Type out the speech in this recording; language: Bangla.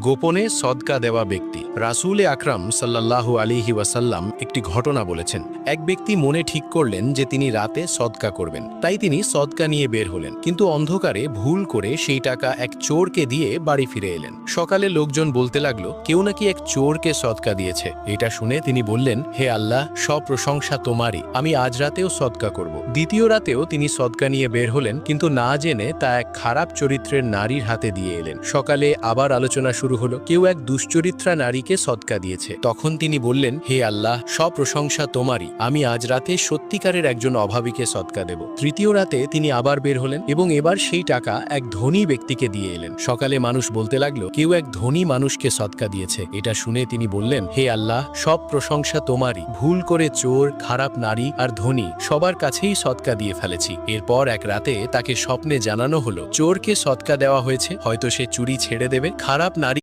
গোপনে সদকা দেওয়া ব্যক্তি। রাসূল আকরাম সাল্লাল্লাহু আলাইহি ওয়াসাল্লাম একটি ঘটনা বলেছেন। এক ব্যক্তি মনে ঠিক করলেন যে তিনি রাতে সদকা করবেন, তাই তিনি সদকা নিয়ে বের হলেন, কিন্তু অন্ধকারে ভুল করে সেই টাকা এক চোরকে দিয়ে বাড়ি ফিরে এলেন। সকালে লোকজন বলতে লাগলো, কেউ নাকি এক চোরকে সদকা দিয়েছে। এটা শুনে তিনি বললেন, হে আল্লাহ, সব প্রশংসা তোমারই, আমি আজ রাতেও সদকা করব। দ্বিতীয় রাতেও তিনি সদকা নিয়ে বের হলেন, কিন্তু না জেনে তা এক খারাপ চরিত্রের নারীর হাতে দিয়ে এলেন। সকালে আবার আলোচনা শুরু হলো, কেউ এক দুশ্চরিত্রা নারীকে সদকা দিয়েছে। তখন তিনি বললেন, হে আল্লাহ, সব প্রশংসা তোমারই, আমি আজ রাতে সত্যিকারের একজন অভাবীকে সদকা দেব। তৃতীয় রাতে তিনি আবার বের হলেন এবং এবার সেই টাকা এক ধনী ব্যক্তিকে দিয়ে এলেন। সকালে মানুষ বলতে লাগলো, কেউ এক ধনী মানুষকে সদকা দিয়েছে। এটা শুনে তিনি বললেন, হে আল্লাহ, সব প্রশংসা তোমারই, ভুল করে চোর, খারাপ নারী আর ধনী সবার কাছেই সদকা দিয়ে ফেলেছি। এরপর এক রাতে তাকে স্বপ্নে জানানো হলো, চোরকে সদকা দেওয়া হয়েছে, হয়তো সে চুরি ছেড়ে দেবে। খারাপ নারী